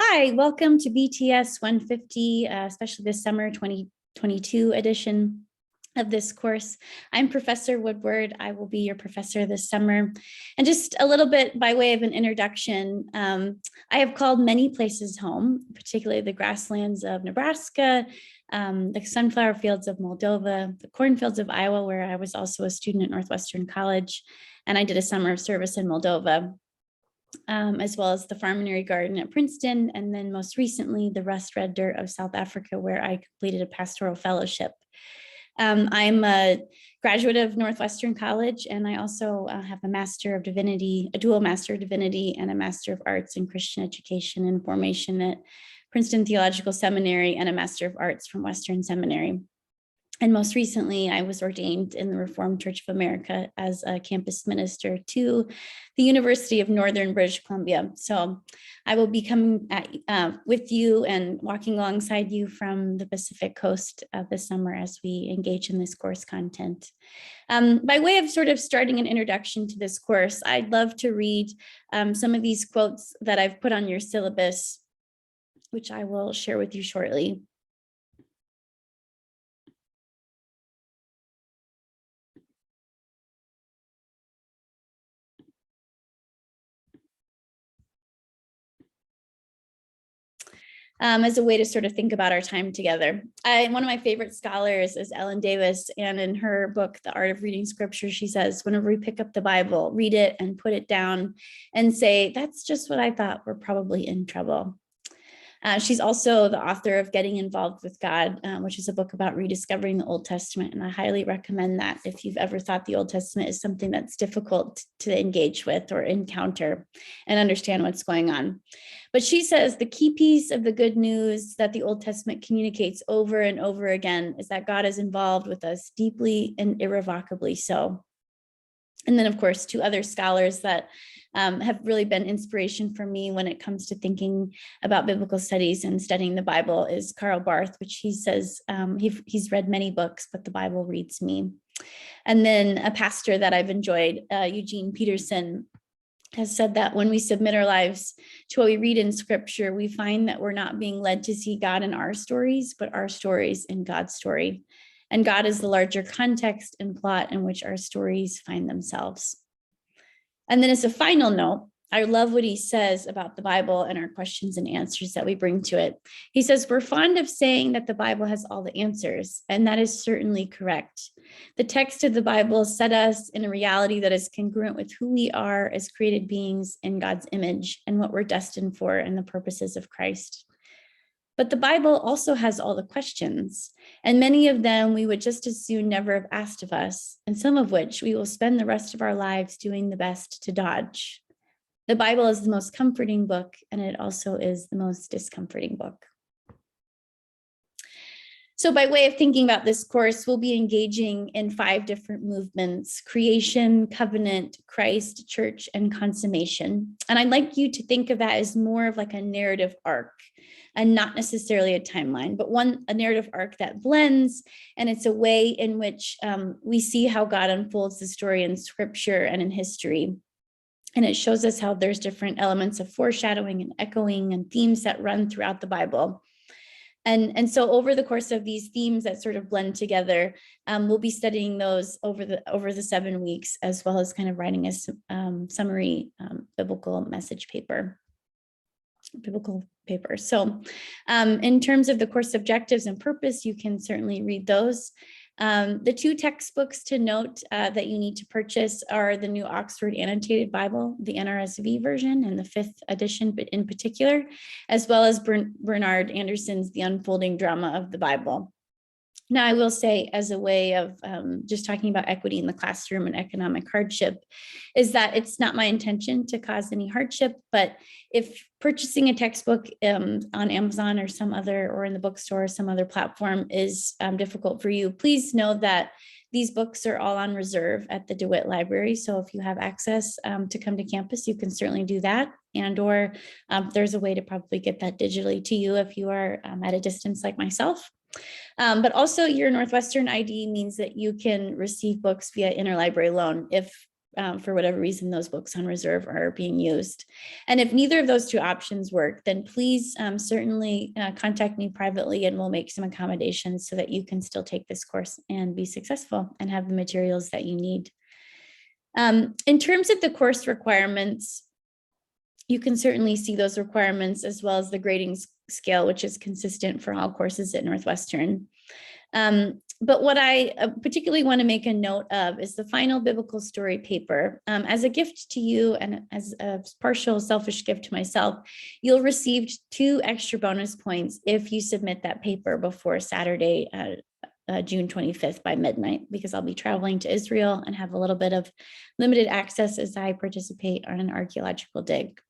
Hi, welcome to BTS150, especially this summer 2022 edition of this course. I'm Professor Woodward. I will be your professor this summer. And just a little bit by way of an introduction, I have called many places home, particularly the grasslands of Nebraska, the sunflower fields of Moldova, the cornfields of Iowa, where I was also a student at Northwestern College, and I did a summer of service in Moldova. As well as the Farm Garden at Princeton, and then most recently, the Rust Red Dirt of South Africa, where I completed a pastoral fellowship. I'm a graduate of Northwestern College, and I also have a Master of Divinity, a dual Master of Divinity, and a Master of Arts in Christian Education and Formation at Princeton Theological Seminary, and a Master of Arts from Western Seminary. And most recently, I was ordained in the Reformed Church of America as a campus minister to the University of Northern British Columbia. So I will be coming with you and walking alongside you from the Pacific Coast this summer as we engage in this course content. By way of sort of starting an introduction to this course, I'd love to read some of these quotes that I've put on your syllabus, which I will share with you shortly. As a way to sort of think about our time together. One of my favorite scholars is Ellen Davis, and in her book, The Art of Reading Scripture, she says, whenever we pick up the Bible, read it and put it down and say, that's just what I thought, we're probably in trouble. She's also the author of Getting Involved with God, which is a book about rediscovering the Old Testament. And I highly recommend that if you've ever thought the Old Testament is something that's difficult to engage with or encounter and understand what's going on. But she says the key piece of the good news that the Old Testament communicates over and over again is that God is involved with us deeply and irrevocably so. And then, of course, two other scholars that have really been inspiration for me when it comes to thinking about biblical studies and studying the Bible is Karl Barth, which he says he's read many books, but the Bible reads me. And then a pastor that I've enjoyed, Eugene Peterson, has said that when we submit our lives to what we read in Scripture, we find that we're not being led to see God in our stories, but our stories in God's story. And God is the larger context and plot in which our stories find themselves. And then as a final note, I love what he says about the Bible and our questions and answers that we bring to it. He says, we're fond of saying that the Bible has all the answers, and that is certainly correct. The text of the Bible set us in a reality that is congruent with who we are as created beings in God's image and what we're destined for in the purposes of Christ. But the Bible also has all the questions, and many of them we would just as soon never have asked of us, and some of which we will spend the rest of our lives doing the best to dodge. The Bible is the most comforting book, and it also is the most discomforting book. So by way of thinking about this course, we'll be engaging in 5 different movements: creation, covenant, Christ, church, and consummation. And I'd like you to think of that as more of like a narrative arc and not necessarily a timeline, but a narrative arc that blends. And it's a way in which we see how God unfolds the story in Scripture and in history. And it shows us how there's different elements of foreshadowing and echoing and themes that run throughout the Bible. And so over the course of these themes that sort of blend together, we'll be studying those over the 7 weeks, as well as kind of writing a summary biblical paper. So in terms of the course objectives and purpose, you can certainly read those. The 2 textbooks to note that you need to purchase are the New Oxford Annotated Bible, the NRSV version, and the 5th edition in particular, as well as Bernard Anderson's The Unfolding Drama of the Bible. Now, I will say, as a way of just talking about equity in the classroom and economic hardship, is that it's not my intention to cause any hardship, but if purchasing a textbook on Amazon or or in the bookstore or some other platform is difficult for you, please know that these books are all on reserve at the DeWitt Library. So if you have access to come to campus, you can certainly do that. Or there's a way to probably get that digitally to you if you are at a distance like myself. But also your Northwestern ID means that you can receive books via interlibrary loan if for whatever reason those books on reserve are being used. And if neither of those two options work, then please certainly contact me privately, and we'll make some accommodations so that you can still take this course and be successful and have the materials that you need. In terms of the course requirements, you can certainly see those requirements as well as the grading scale, which is consistent for all courses at Northwestern. But what I particularly want to make a note of is the final biblical story paper. As a gift to you and as a partial selfish gift to myself, you'll receive 2 extra bonus points if you submit that paper before Saturday, June 25th by midnight, because I'll be traveling to Israel and have a little bit of limited access as I participate on an archaeological dig.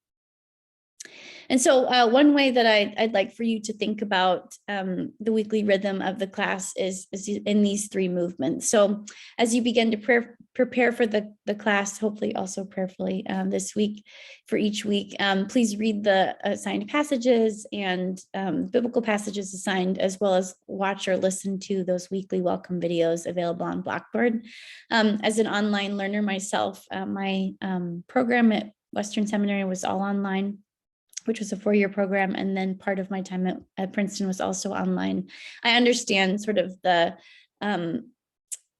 And so one way that I'd like for you to think about the weekly rhythm of the class is in these 3 movements. So as you begin to prepare for the class, hopefully also prayerfully this week, for each week, please read the assigned passages and biblical passages assigned, as well as watch or listen to those weekly welcome videos available on Blackboard. As an online learner myself, my program at Western Seminary was all online, which was a 4-year program. And then part of my time at Princeton was also online. I understand sort of the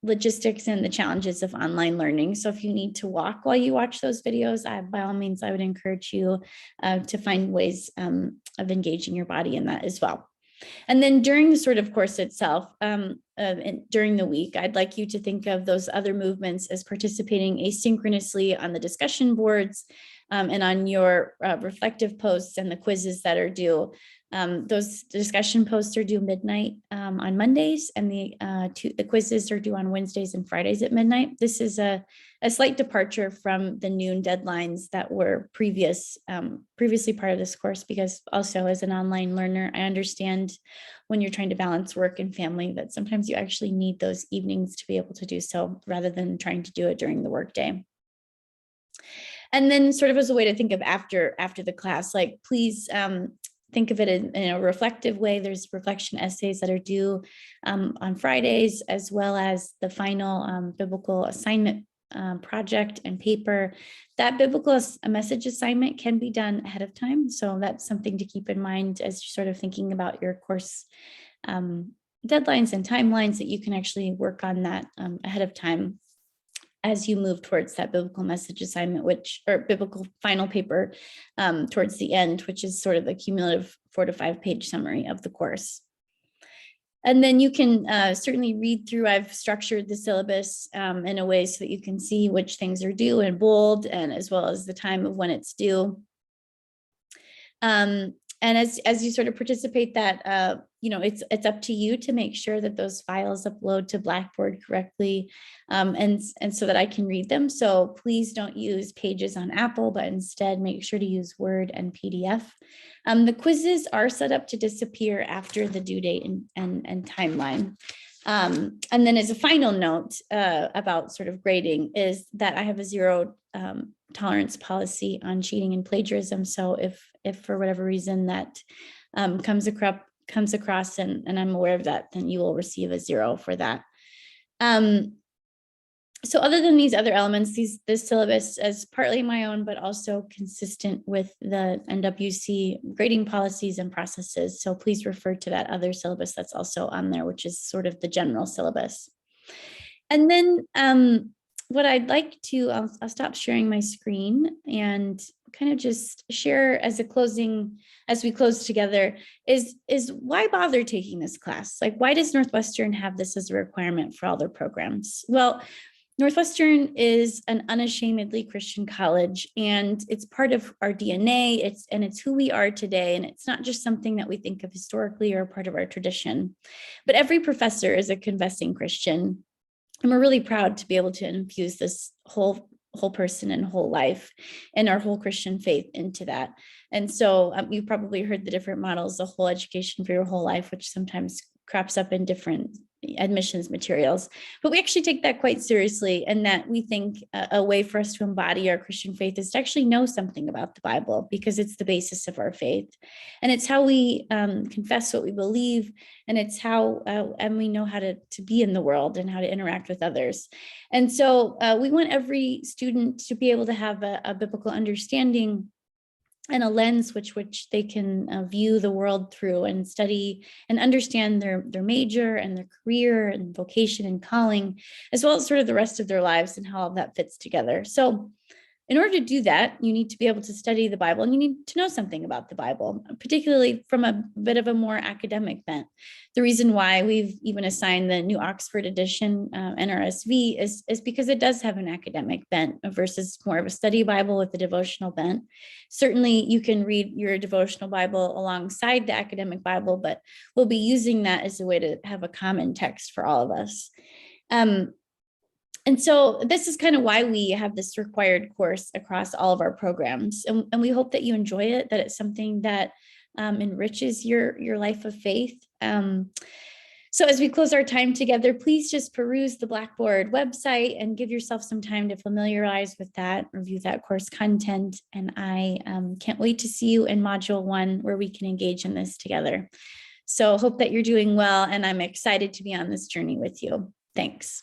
logistics and the challenges of online learning. So if you need to walk while you watch those videos, by all means, I would encourage you to find ways of engaging your body in that as well. And then during the sort of course itself, during the week, I'd like you to think of those other movements as participating asynchronously on the discussion boards and on your reflective posts and the quizzes that are due. Those discussion posts are due midnight on Mondays, and the quizzes are due on Wednesdays and Fridays at midnight. This is a slight departure from the noon deadlines that were previously part of this course, because also as an online learner, I understand when you're trying to balance work and family that sometimes you actually need those evenings to be able to do so rather than trying to do it during the workday. And then sort of as a way to think of after the class, like please think of it in a reflective way. There's reflection essays that are due on Fridays, as well as the final biblical assignment project and paper. That biblical message assignment can be done ahead of time. So that's something to keep in mind as you're sort of thinking about your course deadlines and timelines, that you can actually work on that ahead of time as you move towards that biblical message assignment, or biblical final paper towards the end, which is sort of the cumulative 4 to 5 page summary of the course. And then you can certainly read through. I've structured the syllabus in a way so that you can see which things are due in bold, and as well as the time of when it's due. And as you sort of participate, that it's up to you to make sure that those files upload to Blackboard correctly, and so that I can read them. So please don't use Pages on Apple, but instead make sure to use Word and PDF. The quizzes are set up to disappear after the due date and timeline. And then as a final note about sort of grading is that I have a 0 tolerance policy on cheating and plagiarism. So if for whatever reason that comes across and I'm aware of that, then you will receive a 0 for that. So other than these other elements, this syllabus is partly my own, but also consistent with the NWC grading policies and processes. So please refer to that other syllabus that's also on there, which is sort of the general syllabus. And then what I'd like to, I'll stop sharing my screen and kind of just share as we close together, is why bother taking this class? Like, why does Northwestern have this as a requirement for all their programs? Well, Northwestern is an unashamedly Christian college, and it's part of our DNA. It's who we are today. And it's not just something that we think of historically or part of our tradition, but every professor is a confessing Christian. And we're really proud to be able to infuse this whole person and whole life and our whole Christian faith into that. And so you've probably heard the different models, the whole education for your whole life, which sometimes crops up in different admissions materials. But we actually take that quite seriously, and that we think a way for us to embody our Christian faith is to actually know something about the Bible, because it's the basis of our faith. And it's how we confess what we believe, and it's how and we know how to be in the world and how to interact with others. And so we want every student to be able to have a biblical understanding and a lens which they can view the world through, and study and understand their major and their career and vocation and calling, as well as sort of the rest of their lives and how all that fits together. So in order to do that, you need to be able to study the Bible, and you need to know something about the Bible, particularly from a bit of a more academic bent. The reason why we've even assigned the New Oxford Edition NRSV is because it does have an academic bent versus more of a study Bible with a devotional bent. Certainly, you can read your devotional Bible alongside the academic Bible, but we'll be using that as a way to have a common text for all of us. And so this is kind of why we have this required course across all of our programs. And we hope that you enjoy it, that it's something that enriches your life of faith. So as we close our time together, please just peruse the Blackboard website and give yourself some time to familiarize with that, review that course content. And I can't wait to see you in Module 1, where we can engage in this together. So hope that you're doing well, and I'm excited to be on this journey with you. Thanks.